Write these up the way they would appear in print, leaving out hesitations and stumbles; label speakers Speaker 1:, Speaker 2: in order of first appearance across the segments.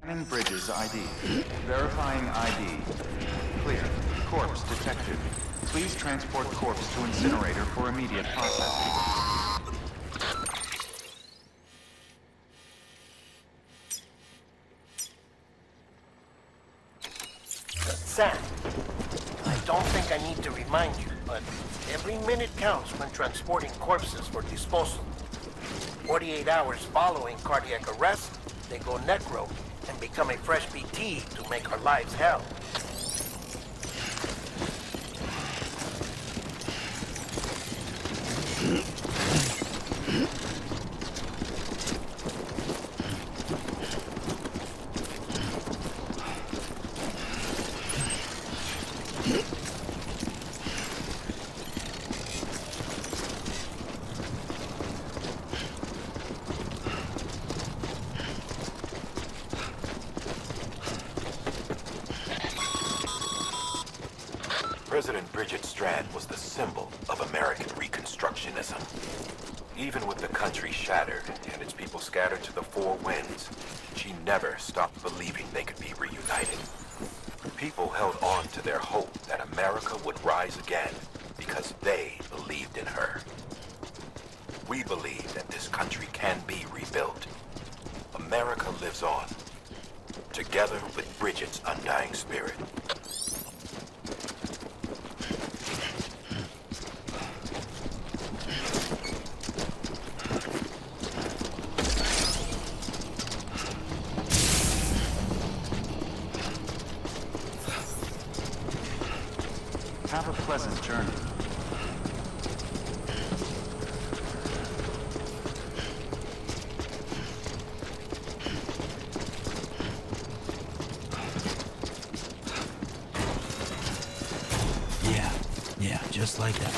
Speaker 1: Scanning Bridges ID. Verifying ID. Clear. Corpse detected. Please transport corpse to incinerator for immediate processing.
Speaker 2: Sam, I don't think I need to remind you, but every minute counts when transporting corpses for disposal. 48 hours following cardiac arrest, they go necro and become a fresh BT to make our lives hell.
Speaker 3: President Bridget Strand was the symbol of American Reconstructionism. Even with the country shattered and its people scattered to the four winds, she never stopped believing they could be reunited. People held on to their hope that America would rise again because they believed in her. We believe that this country can be rebuilt. America lives on, together with Bridget's undying spirit.
Speaker 1: Have a pleasant journey.
Speaker 4: Yeah, just like that.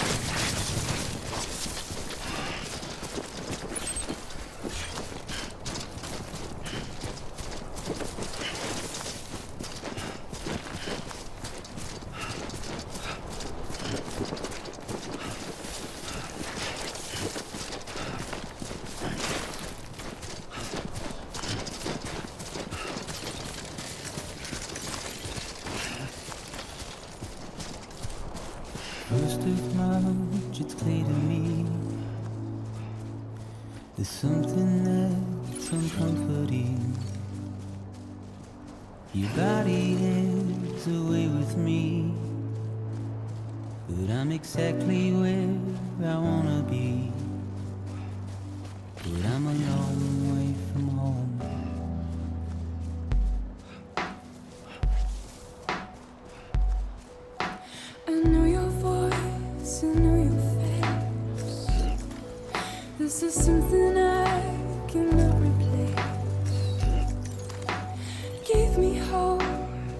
Speaker 5: First of March, it's clear to me there's something that's uncomforting. Your body is away with me, but I'm exactly where I wanna be. But I'm a long way from home.
Speaker 6: I know your voice, I know your face. This is something I cannot replace. Gave me hope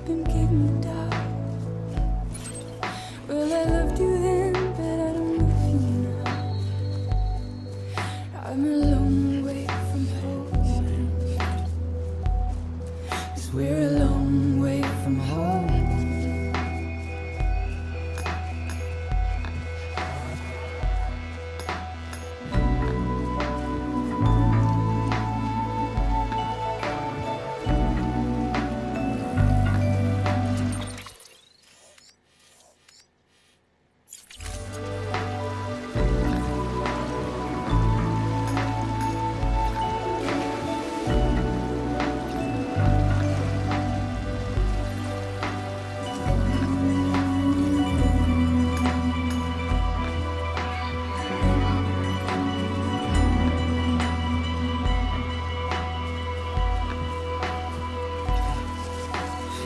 Speaker 6: and gave me doubt. Well, I loved you then, but I don't love you now. I'm a long way from home. 'Cause we're a long way from home.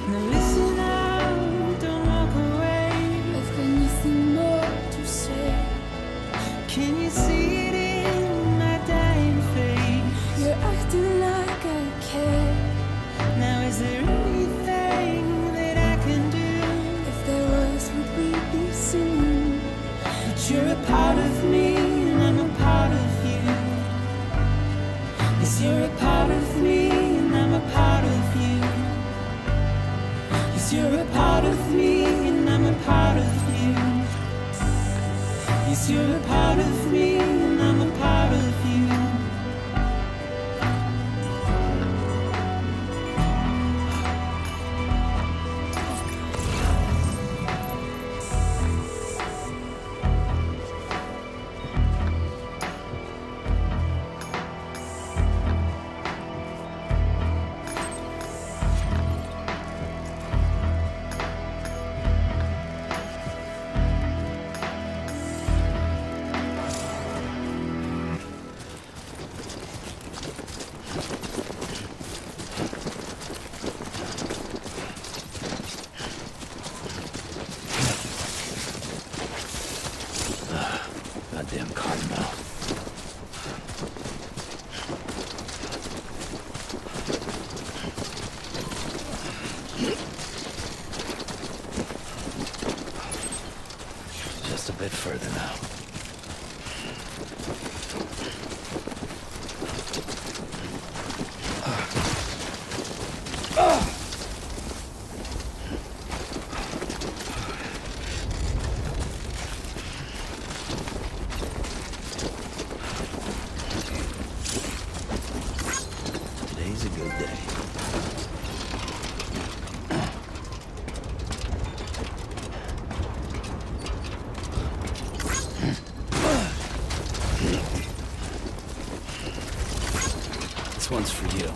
Speaker 5: Now listen out, don't walk away.
Speaker 6: I've got nothing more to say.
Speaker 5: Can you see it in my dying face?
Speaker 6: You're acting like I care.
Speaker 5: Now is there anything that I can do?
Speaker 6: If there was, would we be singing?
Speaker 5: But you're a part of me and I'm a part of you. Yes, you're a part of me and I'm a part of you. Yes, you're a part of me and I'm a part of you. Yes, you're a part of me and I'm a part of you.
Speaker 4: Goddamn cartel. Just a bit further now. Today's a good day. This one's for you.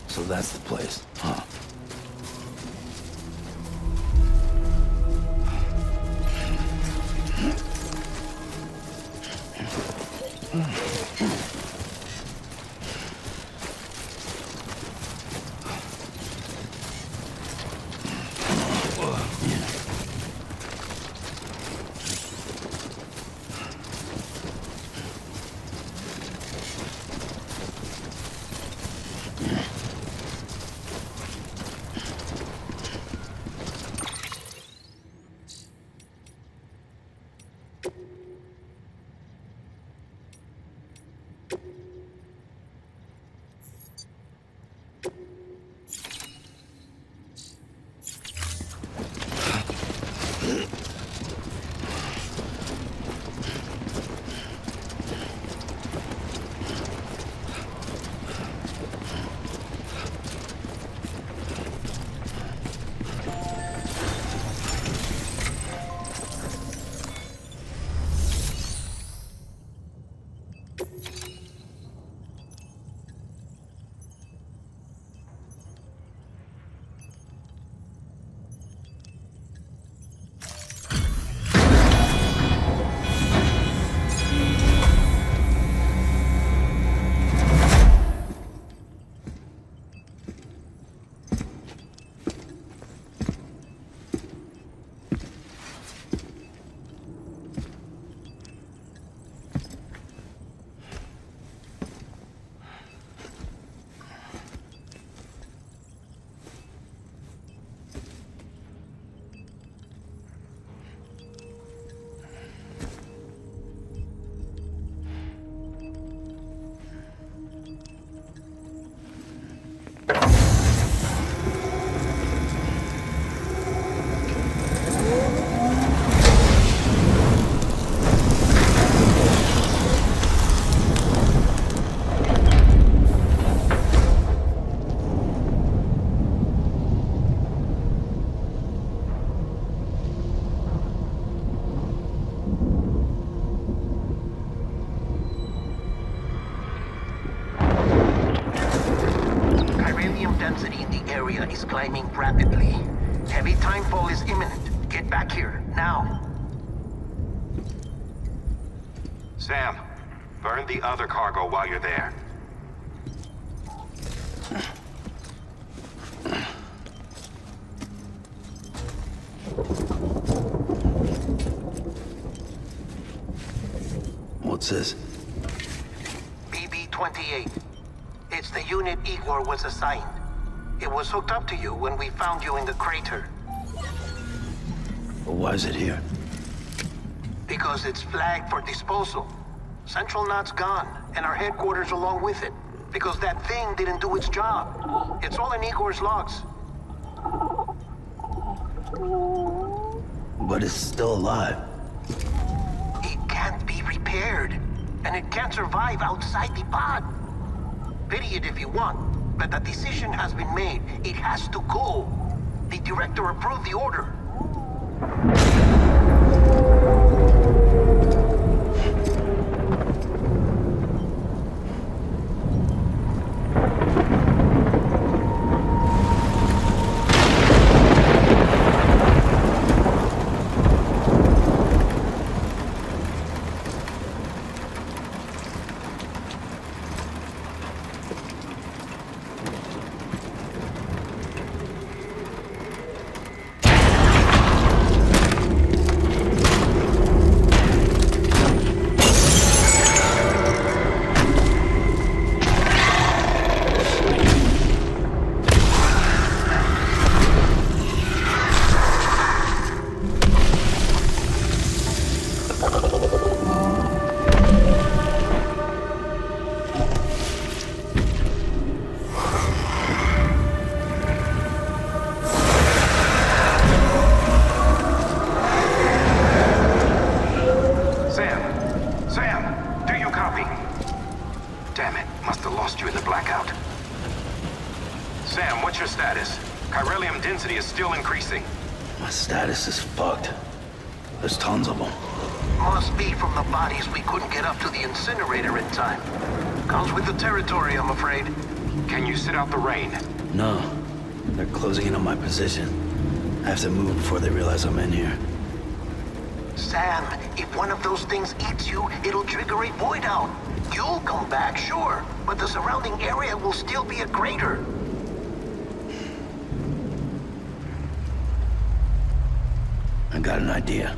Speaker 4: So that's the place, huh?
Speaker 2: density in the area is climbing rapidly. Heavy timefall is imminent. Get back here, now.
Speaker 3: Sam, burn the other cargo while you're there.
Speaker 4: What's this?
Speaker 2: BB-28. It's the unit Igor was assigned. It was hooked up to you when we found you in the crater.
Speaker 4: But why is it here?
Speaker 2: Because it's flagged for disposal. Central Knot's gone, and our headquarters along with it. Because that thing didn't do its job. It's all in Igor's logs.
Speaker 4: But it's still alive.
Speaker 2: It can't be repaired. and it can't survive outside the pod. Pity it if you want, but the decision has been made. It has to go. The director approved the order.
Speaker 4: My status is fucked. There's tons of them.
Speaker 2: Must be from the bodies we couldn't get up to the incinerator in time. Comes with the territory, I'm afraid.
Speaker 3: Can you sit out the rain?
Speaker 4: No. They're closing in on my position. I have to move before they realize I'm in here.
Speaker 2: Sam, if one of those things eats you, it'll trigger a void out. You'll come back, sure, but the surrounding area will still be a crater.
Speaker 4: I got an idea.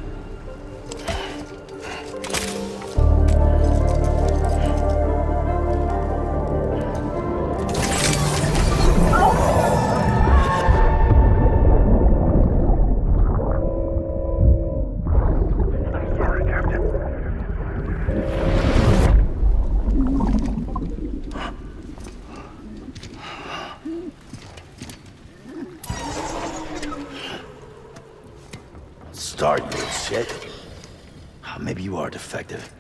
Speaker 4: Start, you shit. Maybe you are defective.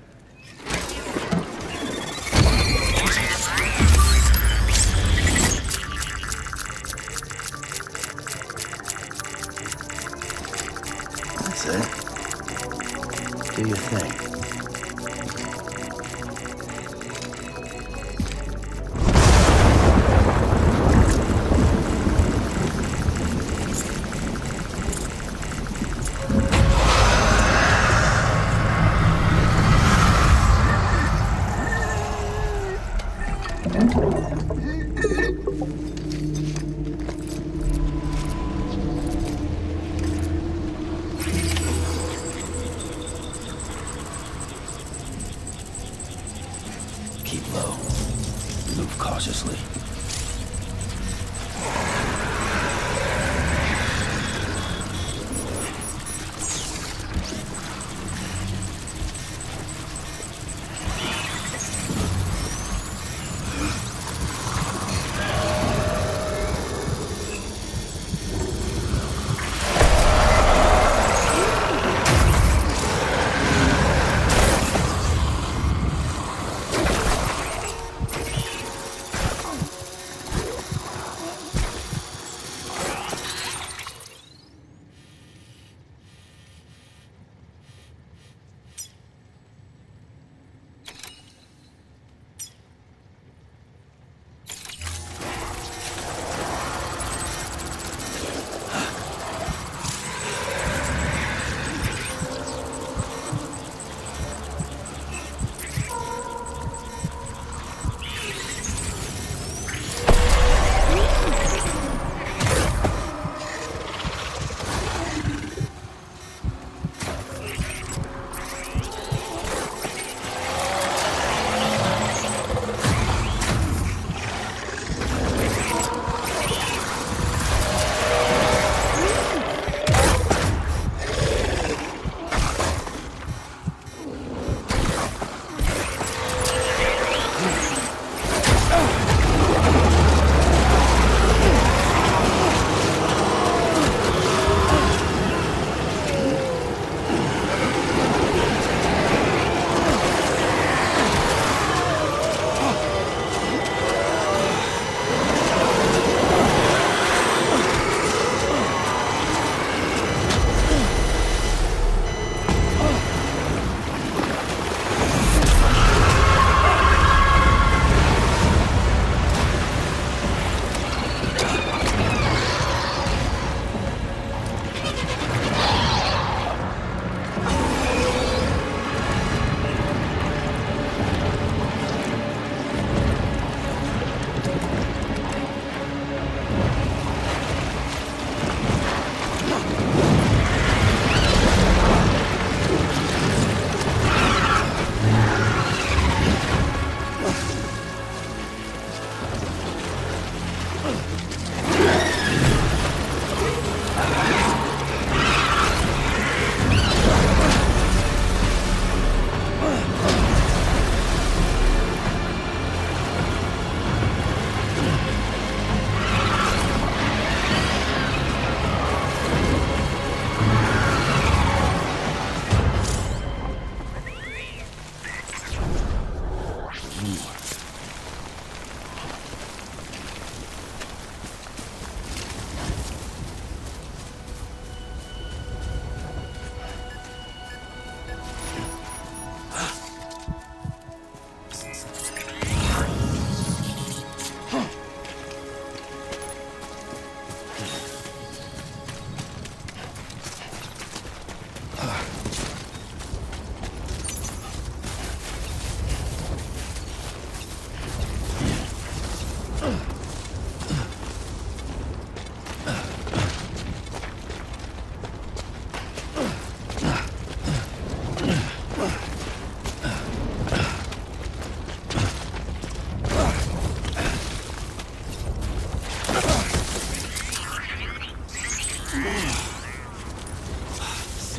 Speaker 4: That's it. Do your thing. Keep low. Move cautiously.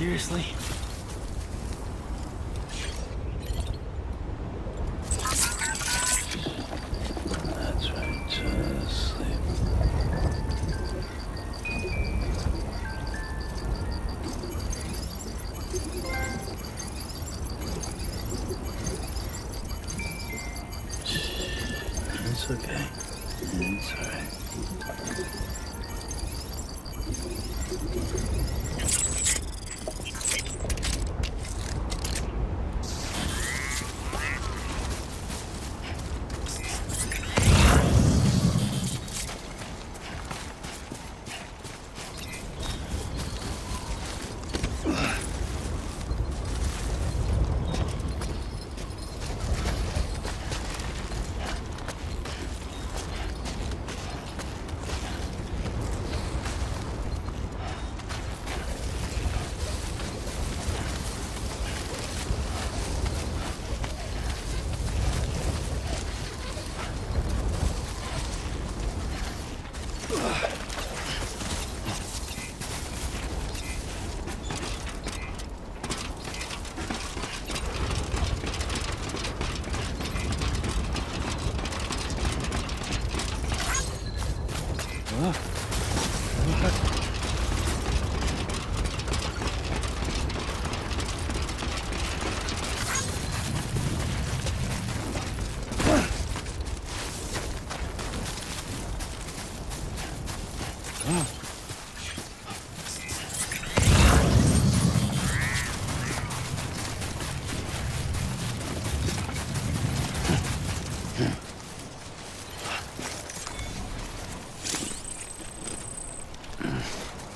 Speaker 4: Seriously? That's right, just sleep. It's okay. It's alright.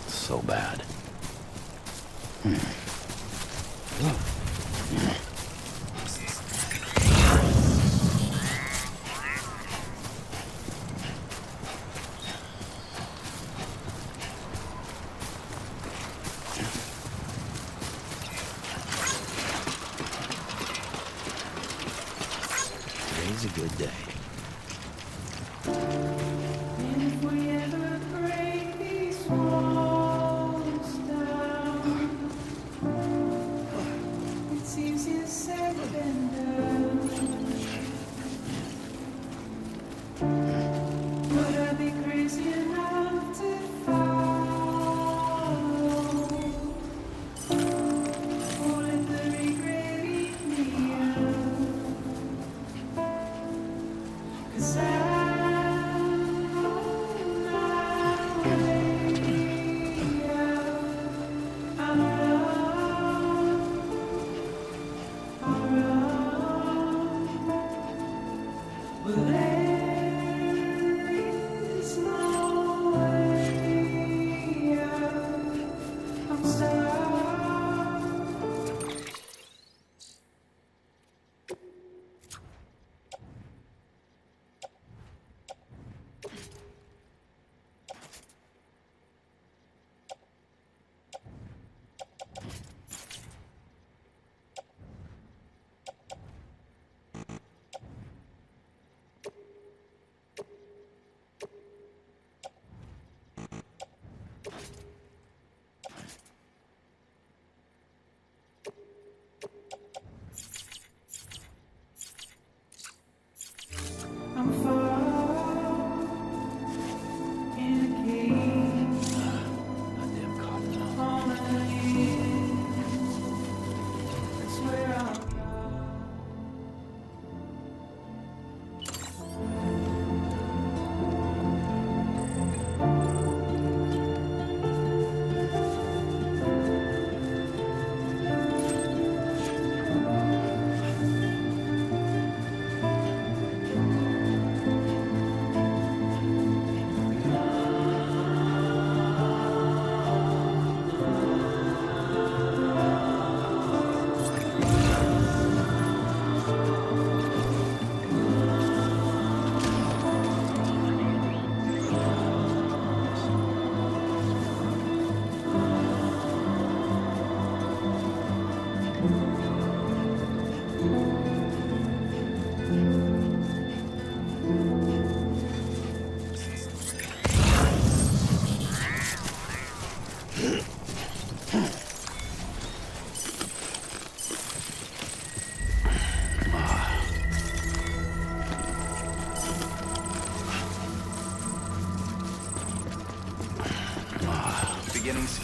Speaker 4: So bad. Today's a good day.
Speaker 6: And if we ever break these walls down, it's easier said than done. Would I be crazy enough to follow? Or let the regret eat me out? 'Cause I'm on my way out. I'll run.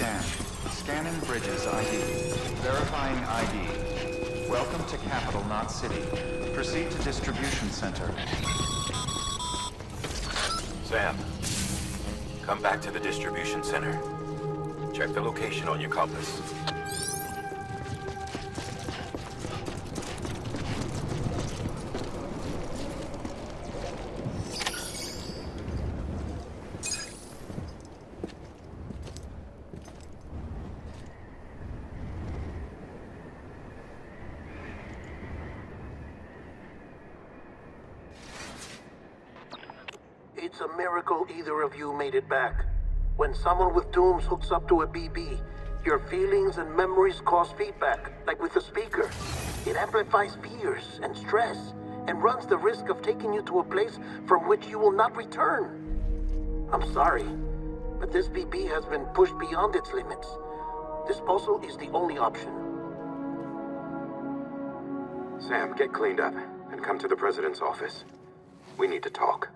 Speaker 1: Scan. Scanning Bridges ID. Verifying ID. Welcome to Capital, not City. Proceed to Distribution Center.
Speaker 3: Sam, come back to the distribution center. Check the location on your compass.
Speaker 2: It's a miracle either of you made it back. When someone with dooms hooks up to a BB, your feelings and memories cause feedback, like with a speaker. It amplifies fears and stress, and runs the risk of taking you to a place from which you will not return. I'm sorry, but this BB has been pushed beyond its limits. Disposal is the only option.
Speaker 3: Sam, get cleaned up and come to the president's office. We need to talk.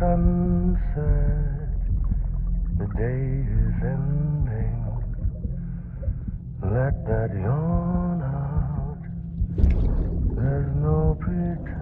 Speaker 7: Sunset, the day is ending. Let that yawn out. There's no pretending.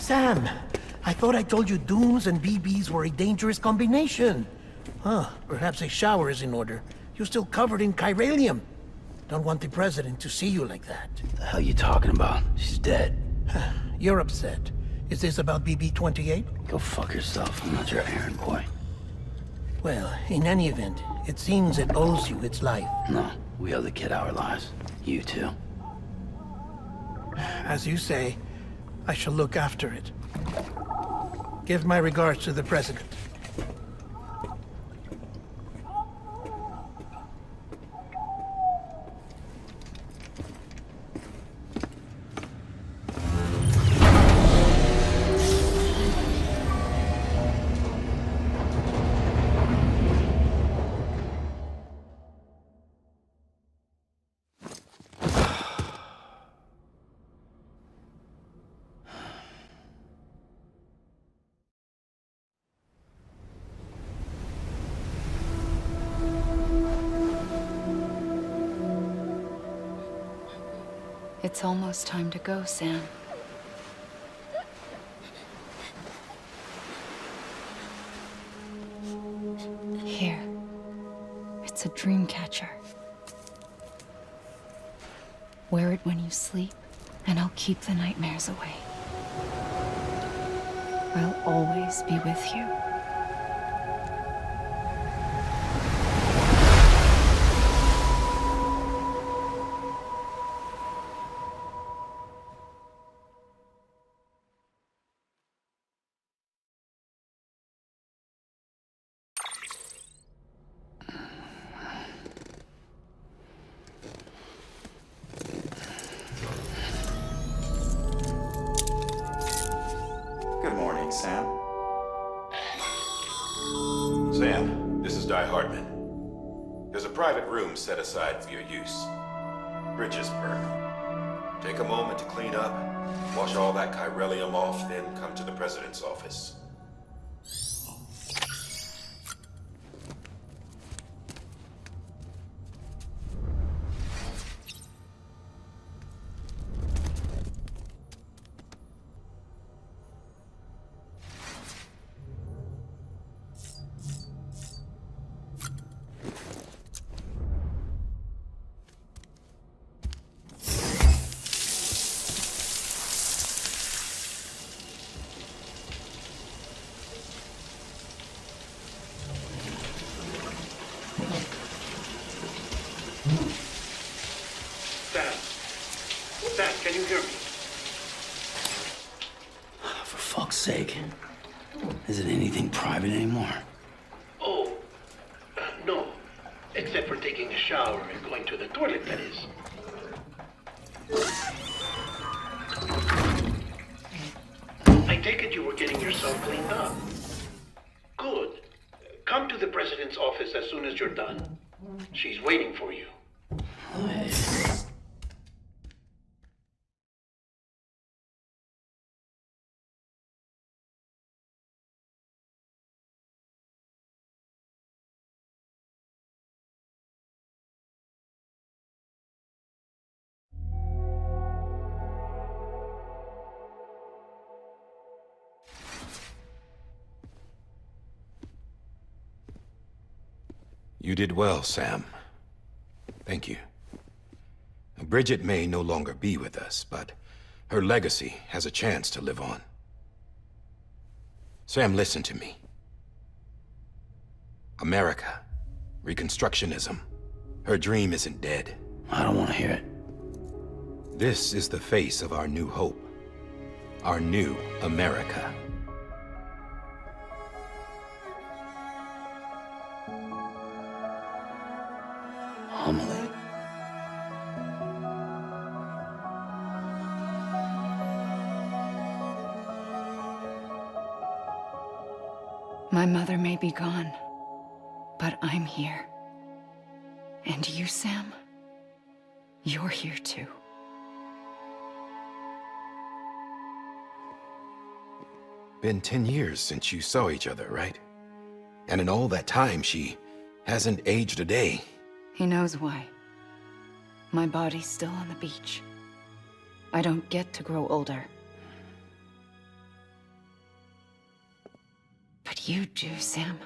Speaker 2: Sam, I thought I told you dooms and BBs were a dangerous combination. Huh, perhaps a shower is in order. You're still covered in chiralium. Don't want the president to see you like that.
Speaker 4: The hell you talking about? She's dead.
Speaker 2: You're upset. Is this about BB-28?
Speaker 4: Go fuck yourself. I'm not your errand boy.
Speaker 2: Well, in any event, it seems it owes you its life.
Speaker 4: No, we owe the kid our lives. You too.
Speaker 2: As you say, I shall look after it. Give my regards to the president.
Speaker 6: It's almost time to go, Sam. Here. It's a dream catcher. Wear it when you sleep, and I'll keep the nightmares away. I'll always be with you.
Speaker 1: Good morning, Sam.
Speaker 3: Sam, this is Di Hartman. There's a private room set aside for your use. Bridges perk. Take a moment to clean up, wash all that chiralium off, then come to the president's office.
Speaker 2: Sam, can you hear me?
Speaker 4: For fuck's sake. Is it anything private anymore?
Speaker 2: Oh, no. Except for taking a shower and going to the toilet, that is. I take it you were getting yourself cleaned up. Good. Come to the president's office as soon as you're done. She's waiting for you.
Speaker 3: You did well, Sam. Thank you. Bridget may no longer be with us, but her legacy has a chance to live on. Sam, listen to me. America, Reconstructionism, her dream isn't dead.
Speaker 4: I don't want to hear it.
Speaker 3: This is the face of our new hope. Our new America.
Speaker 4: Homily.
Speaker 6: My mother may be gone, but I'm here. And you, Sam? You're here too.
Speaker 3: Been 10 years since you saw each other, right? And in all that time, she hasn't aged a day.
Speaker 6: He knows why. My body's still on the beach. I don't get to grow older. But you do, Sam.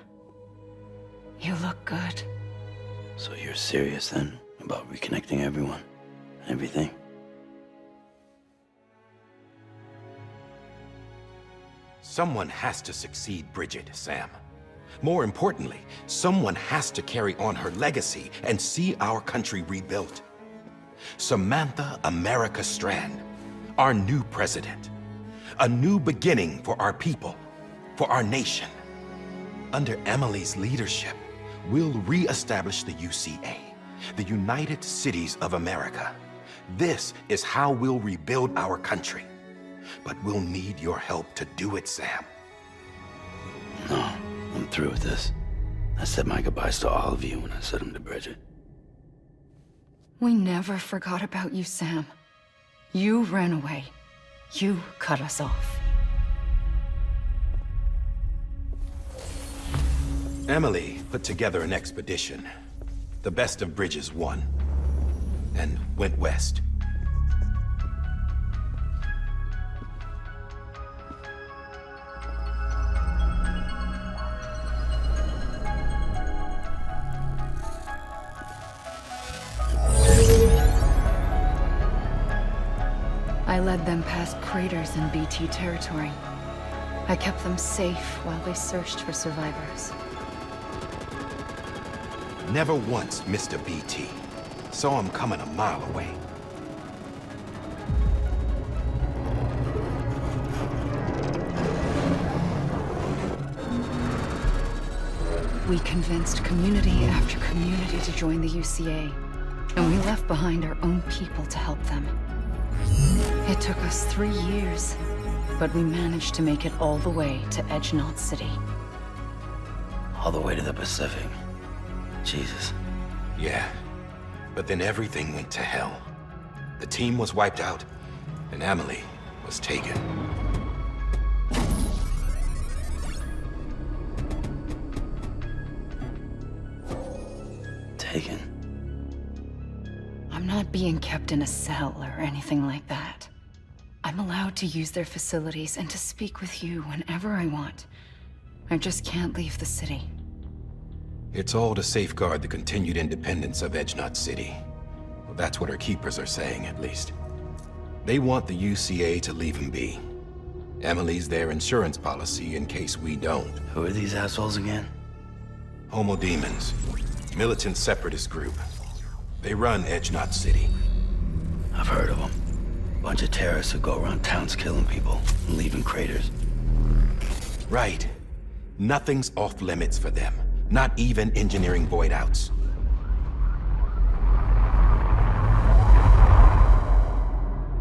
Speaker 6: You look good.
Speaker 4: So you're serious then about reconnecting everyone and everything?
Speaker 3: Someone has to succeed Bridget, Sam. More importantly, someone has to carry on her legacy and see our country rebuilt. Samantha America Strand, our new president. A new beginning for our people, for our nation. Under Emily's leadership, we'll re-establish the UCA, the United Cities of America. This is how we'll rebuild our country. But we'll need your help to do it, Sam.
Speaker 4: No, I'm through with this. I said my goodbyes to all of you when I said them to Bridget.
Speaker 6: We never forgot about you, Sam. You ran away. You cut us off.
Speaker 3: Emily put together an expedition. The best of Bridges won, and went west.
Speaker 8: led them past craters in BT territory. I kept them safe while they searched for survivors.
Speaker 3: Never once missed a BT. Saw him coming a mile away.
Speaker 8: We convinced community after community to join the UCA, and we left behind our own people to help them. It took us 3 years, but we managed to make it all the way to Edgenot City.
Speaker 4: All the way to the Pacific. Jesus.
Speaker 3: Yeah, but then everything went to hell. The team was wiped out, and Emily was taken.
Speaker 4: Taken?
Speaker 8: I'm not being kept in a cell or anything like that. I'm allowed to use their facilities and to speak with you whenever I want. I just can't leave the city.
Speaker 3: It's all to safeguard the continued independence of Edgenot City. Well, that's what our keepers are saying, at least. They want the UCA to leave him be. Emily's their insurance policy in case we don't.
Speaker 4: Who are these assholes again?
Speaker 3: Homo Demons. Militant separatist group. They run Edgenot City.
Speaker 4: I've heard of them. Bunch of terrorists who go around towns killing people and leaving craters.
Speaker 3: Right. Nothing's off limits for them. Not even engineering void outs.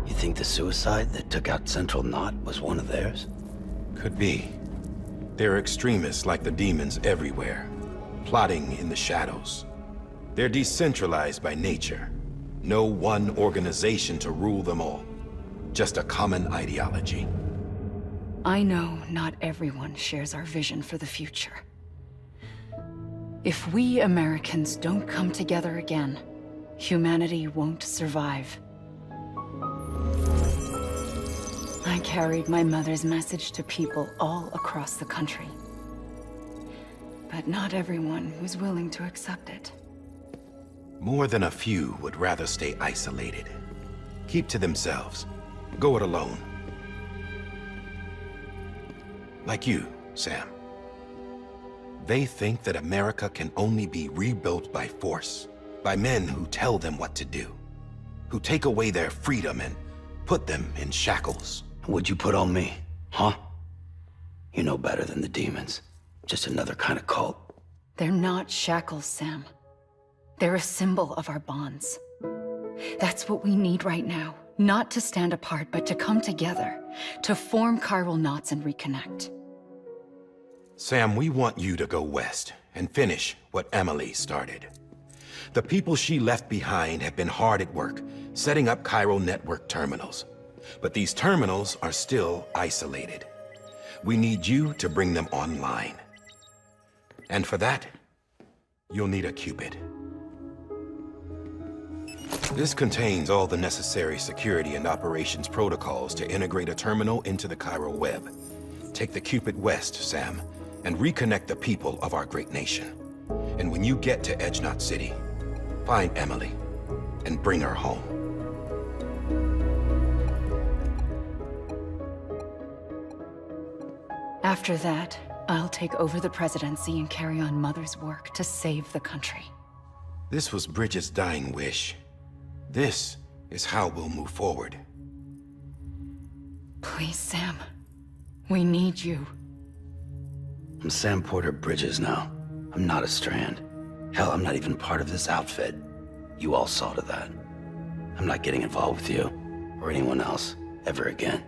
Speaker 4: You think the suicide that took out Central Knot was one of theirs?
Speaker 3: Could be. There are extremists like the demons everywhere, plotting in the shadows. They're decentralized by nature. No one organization to rule them all. Just a common ideology.
Speaker 8: I know not everyone shares our vision for the future. If we Americans don't come together again, humanity won't survive. I carried my mother's message to people all across the country. But not everyone was willing to accept it.
Speaker 3: More than a few would rather stay isolated. Keep to themselves. Go it alone. Like you, Sam. They think that America can only be rebuilt by force, by men who tell them what to do, who take away their freedom and put them in shackles.
Speaker 4: What'd you put on me, huh? You know better than the demons. Just another kind of cult.
Speaker 8: They're not shackles, Sam. They're a symbol of our bonds. That's what we need right now. Not to stand apart, but to come together, to form chiral knots and reconnect.
Speaker 3: Sam, we want you to go west and finish what Emily started. The people she left behind have been hard at work, setting up chiral network terminals. But these terminals are still isolated. We need you to bring them online. And for that, you'll need a Cupid. This contains all the necessary security and operations protocols to integrate a terminal into the chiral web. Take the Cupid west, Sam, and reconnect the people of our great nation. And when you get to Edgenot City, find Emily and bring her home.
Speaker 8: After that, I'll take over the presidency and carry on Mother's work to save the country.
Speaker 3: This was Bridget's dying wish. This is how we'll move forward.
Speaker 8: Please, Sam. We need you.
Speaker 4: I'm Sam Porter Bridges now. I'm not a Strand. Hell, I'm not even part of this outfit. You all saw to that. I'm not getting involved with you, or anyone else, ever again.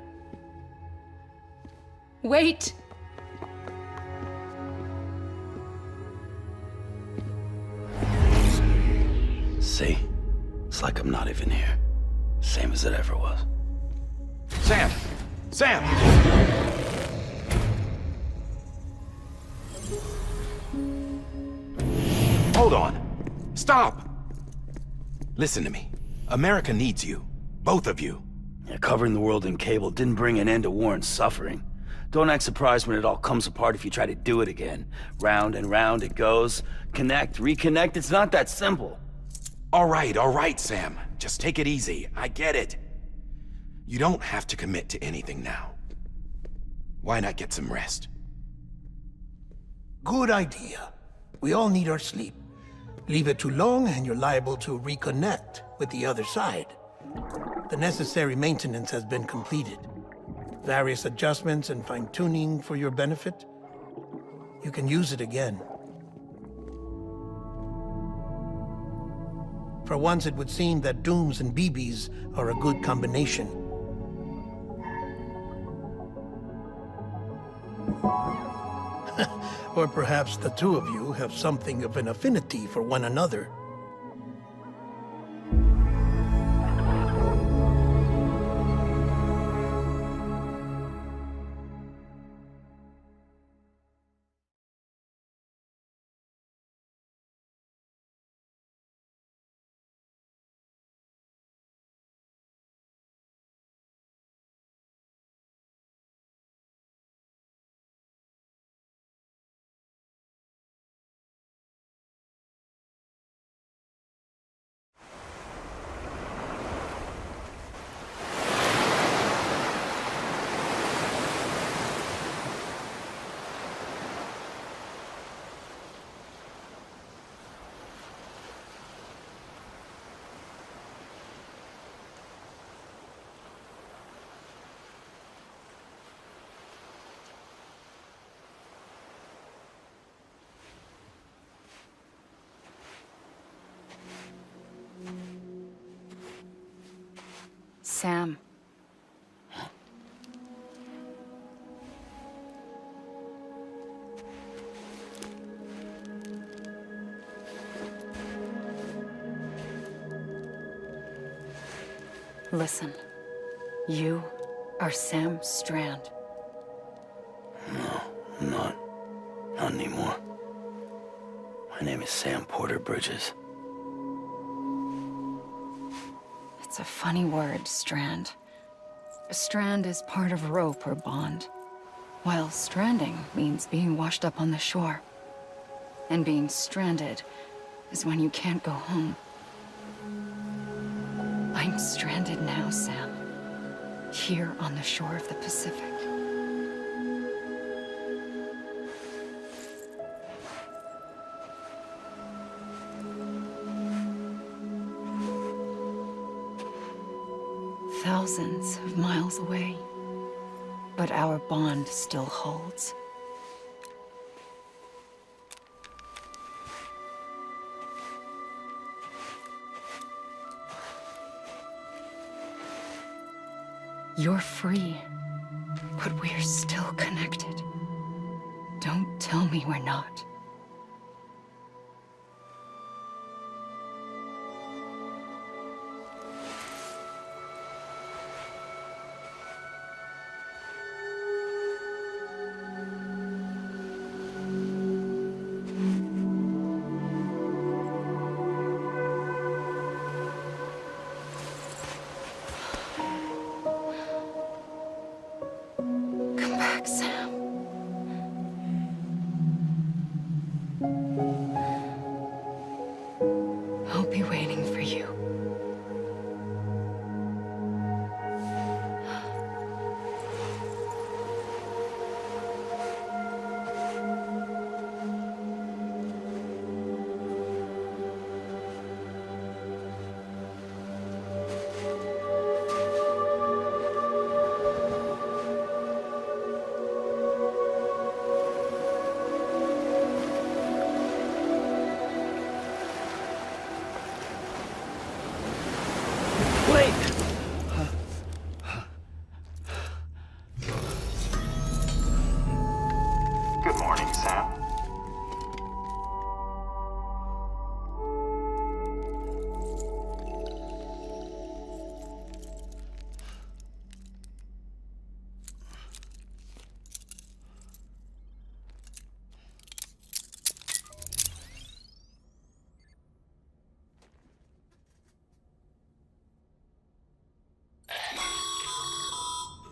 Speaker 8: Wait!
Speaker 4: See? It's like I'm not even here. Same as it ever was.
Speaker 3: Sam! Sam! Hold on. Stop! Listen to me. America needs you. Both of you.
Speaker 4: Yeah, covering the world in cable didn't bring an end to war and suffering. Don't act surprised when it all comes apart if you try to do it again. Round and round it goes. Connect, reconnect, it's not that simple.
Speaker 3: All right, Sam. Just take it easy. I get it. You don't have to commit to anything now. Why not get some rest?
Speaker 2: Good idea. We all need our sleep. Leave it too long and you're liable to reconnect with the other side. The necessary maintenance has been completed. Various adjustments and fine-tuning for your benefit. You can use it again. For once, it would seem that Dooms and BBs are a good combination. Or perhaps the two of you have something of an affinity for one another.
Speaker 8: Sam. Listen. You are Sam Strand.
Speaker 4: No, I'm not. Not anymore. My name is Sam Porter Bridges.
Speaker 8: It's a funny word, strand. A strand is part of rope or bond, while stranding means being washed up on the shore. And being stranded is when you can't go home. I'm stranded now, Sam. Here on the shore of the Pacific. Thousands of miles away, but our bond still holds. You're free, but we're still connected. Don't tell me we're not. Come back, Sam. I'll be waiting for you.
Speaker 1: Good morning, Sam.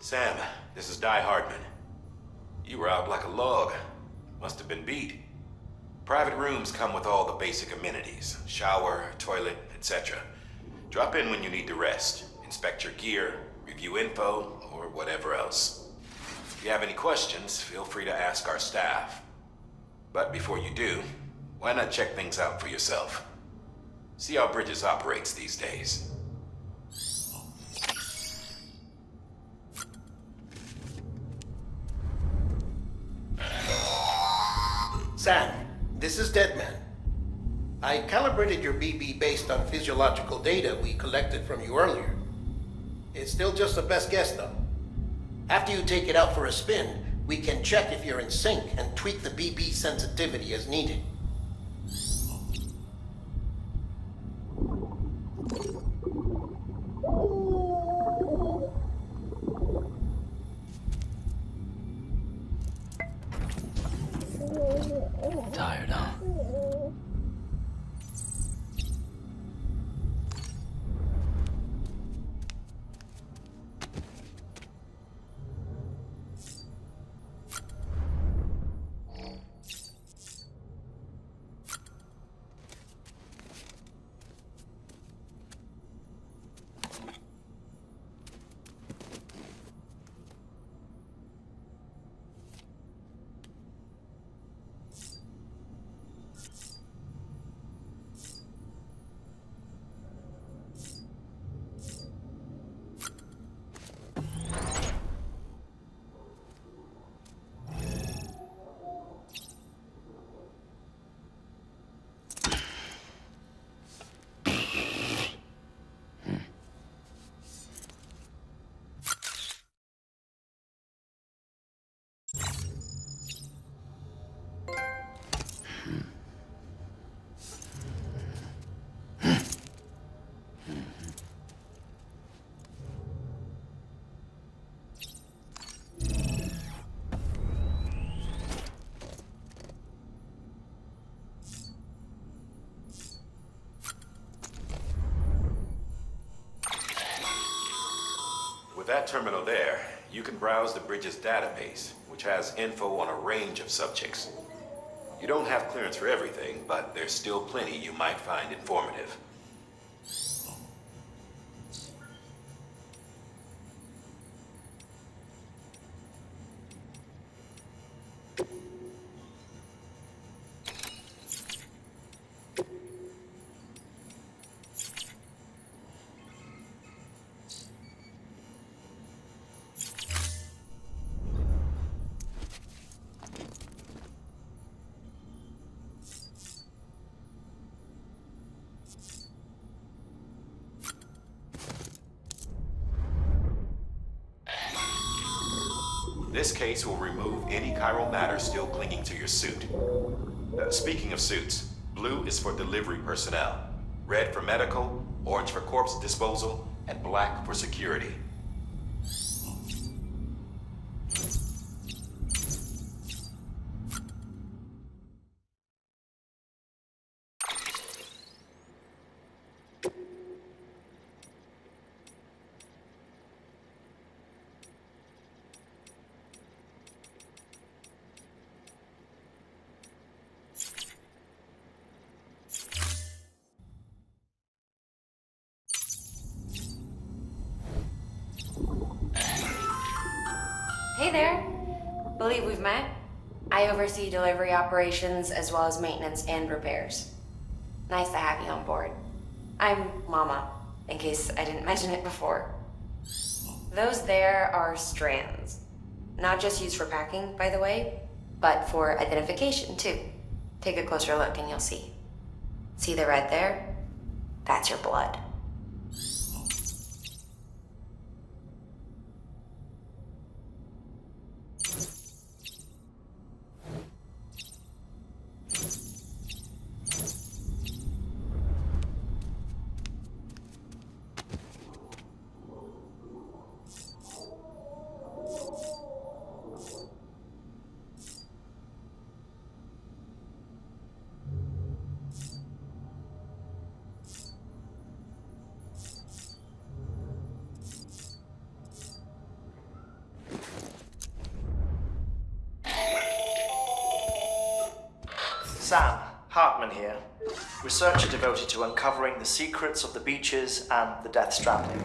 Speaker 3: Sam, this is Di Hardman. You were out like a log. Must have been beat. Private rooms come with all the basic amenities. Shower, toilet, etc. Drop in when you need to rest. Inspect your gear, review you info, or whatever else. If you have any questions, feel free to ask our staff. But before you do, why not check things out for yourself? See how Bridges operates these days.
Speaker 2: Sam, this is Deadman. I calibrated your BB based on physiological data we collected from you earlier. It's still just a best guess, though. After you take it out for a spin, we can check if you're in sync and tweak the BB sensitivity as needed.
Speaker 4: Tired, huh?
Speaker 3: With that terminal there, you can browse the Bridges database, which has info on a range of subjects. You don't have clearance for everything, but there's still plenty you might find informative. This case will remove any chiral matter still clinging to your suit. Speaking of suits, blue is for delivery personnel, red for medical, orange for corpse disposal, and black for security.
Speaker 9: Hey there. Believe we've met. I oversee delivery operations as well as maintenance and repairs. Nice to have you on board. I'm Mama, in case I didn't mention it before. Those there are strands. Not just used for packing, by the way, but for identification too. Take a closer look and you'll see. See the red there? That's your blood.
Speaker 10: Sam, Hartman here, researcher devoted to uncovering the secrets of the beaches and the Death Stranding.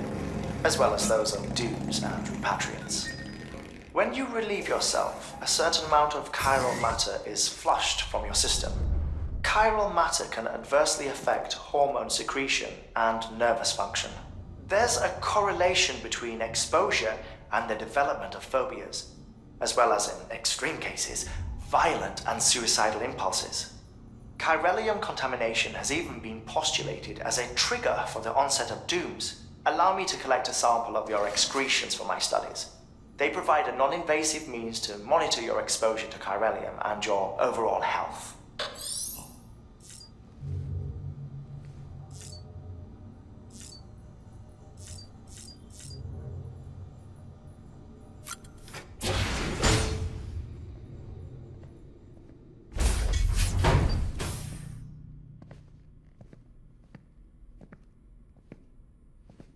Speaker 10: as well as those of dooms and repatriates. When you relieve yourself, a certain amount of chiral matter is flushed from your system. Chiral matter can adversely affect hormone secretion and nervous function. There's a correlation between exposure and the development of phobias, as well as, in extreme cases, violent and suicidal impulses. Chiralium contamination has even been postulated as a trigger for the onset of dooms. Allow me to collect a sample of your excretions for my studies. They provide a non-invasive means to monitor your exposure to chiralium and your overall health.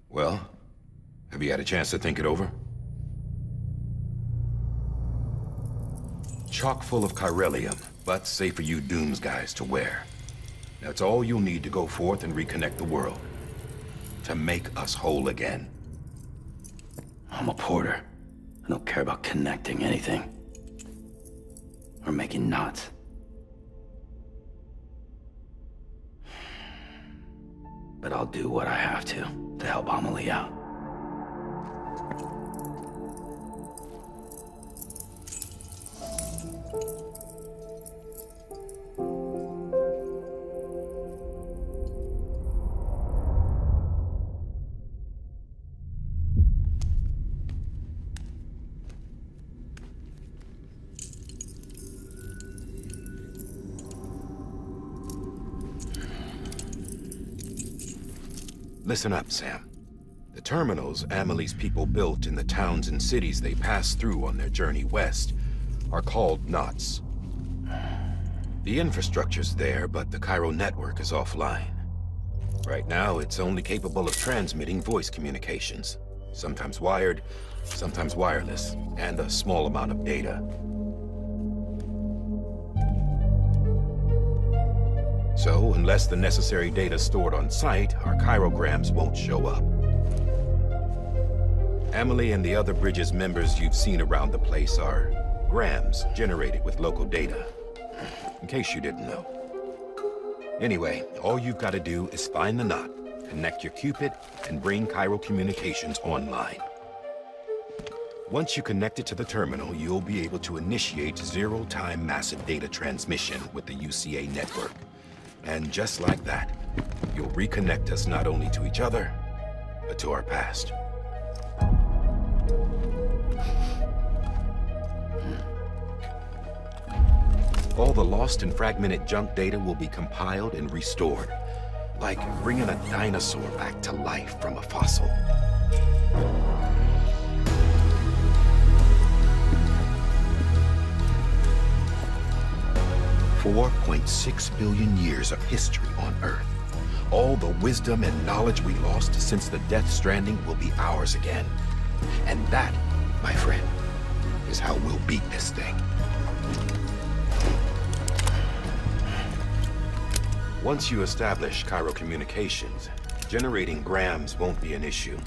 Speaker 3: Well, have you had a chance to think it over? Chock full of chiralium, but safe for you Dooms guys to wear. That's all you'll need to go forth and reconnect the world. To make us whole again.
Speaker 4: I'm a porter. I don't care about connecting anything. Or making knots. But I'll do what I have to help Amelie out.
Speaker 3: Listen up, Sam. The terminals Amelie's people built in the towns and cities they passed through on their journey west are called knots. The infrastructure's there, but the chiral network is offline. Right now, it's only capable of transmitting voice communications. Sometimes wired, sometimes wireless, and a small amount of data. So, unless the necessary data stored on site, our chirograms won't show up. Amelie and the other Bridges members you've seen around the place are grams generated with local data. In case you didn't know. Anyway, all you've got to do is find the knot, connect your Cupid, and bring chiral communications online. Once you connect it to the terminal, you'll be able to initiate zero-time massive data transmission with the UCA network. And just like that, you'll reconnect us not only to each other, but to our past. All the lost and fragmented junk data will be compiled and restored, like bringing a dinosaur back to life from a fossil. $4.6 billion years of history on Earth. All the wisdom and knowledge we lost since the Death Stranding will be ours again. And that, my friend, is how we'll beat this thing. Once you establish chiral communications, generating grams won't be an issue.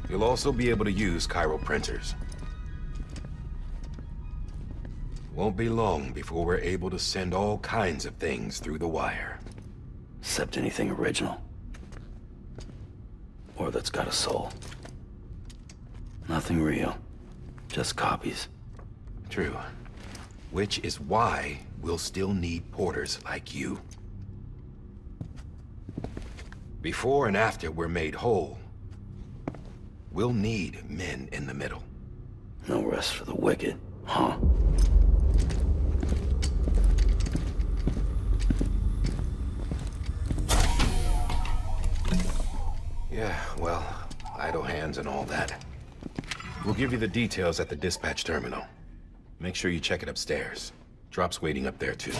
Speaker 3: You'll also be able to use chiral printers. Won't be long before we're able to send all kinds of things through the wire.
Speaker 4: Except anything original. Or that's got a soul. Nothing real. Just copies.
Speaker 3: True. Which is why we'll still need porters like you. Before and after we're made whole, we'll need men in the middle.
Speaker 4: No rest for the wicked, huh?
Speaker 3: Yeah, well, idle hands and all that. We'll give you the details at the dispatch terminal. Make sure you check it upstairs. Drop's waiting up there, too.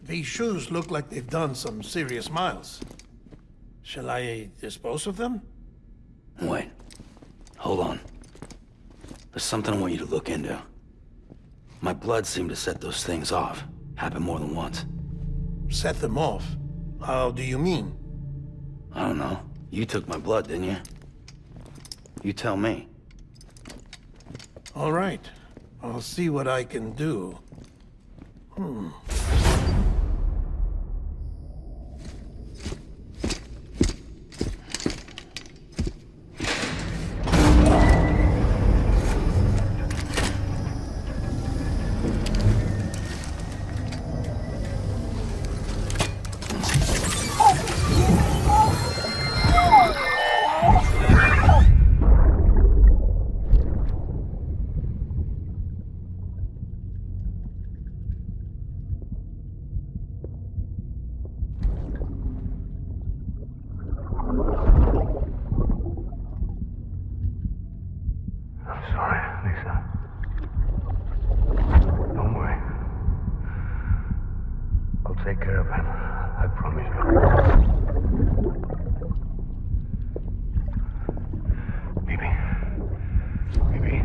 Speaker 2: These shoes look like they've done some serious miles. Shall I dispose of them?
Speaker 4: Wait. Hold on. There's something I want you to look into. My blood seemed to set those things off. Happened more than once.
Speaker 2: Set them off? How do you mean?
Speaker 4: I don't know. You took my blood, didn't you? You tell me.
Speaker 2: All right. I'll see what I can do.
Speaker 7: I'm sorry, Lisa. Don't worry. I'll take care of him. I promise you. Maybe. Maybe. Maybe.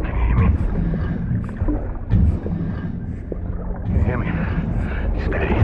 Speaker 7: Can you hear me? Can you hear me? Steady.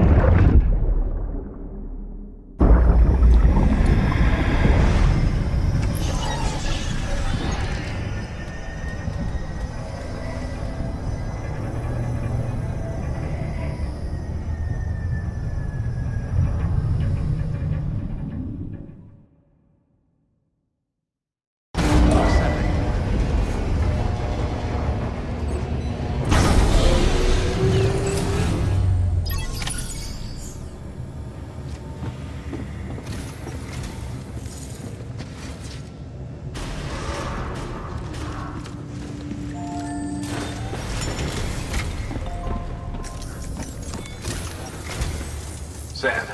Speaker 3: Sam,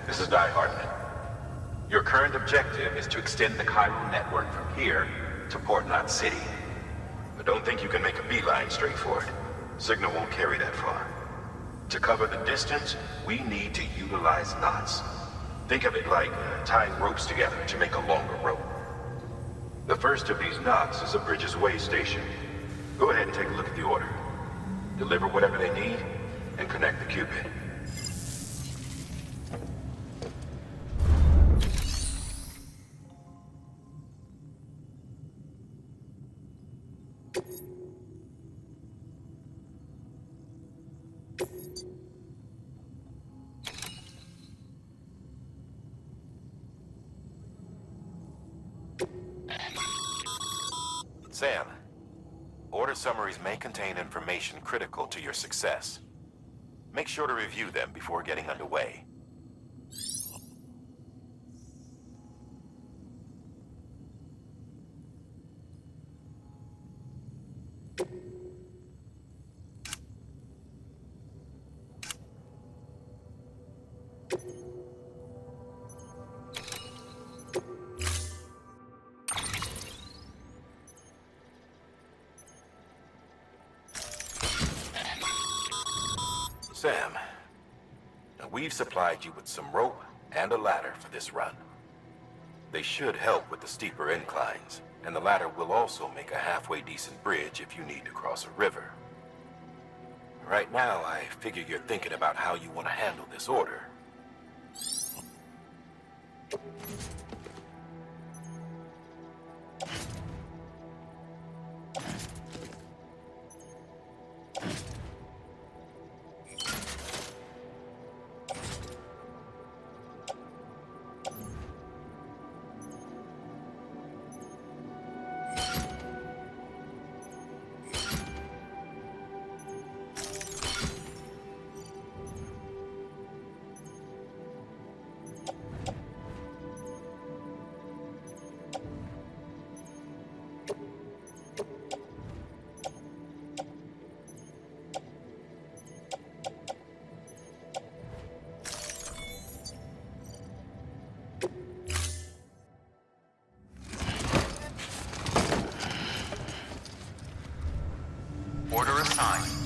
Speaker 3: this is Die Hardman. Your current objective is to extend the chiral network from here to Port Knot City. But don't think you can make a beeline straight for it. Signal won't carry that far. To cover the distance, we need to utilize knots. Think of it like tying ropes together to make a longer rope. The first of these knots is a Bridges Way station. Go ahead and take a look at the order. Deliver whatever they need, and connect the Cupid. Sam, order summaries may contain information critical to your success. Make sure to review them before getting underway. Sam, we've supplied you with some rope and a ladder for this run. They should help with the steeper inclines, and the ladder will also make a halfway decent bridge if you need to cross a river. Right now, I figure you're thinking about how you want to handle this order.
Speaker 1: Order assigned.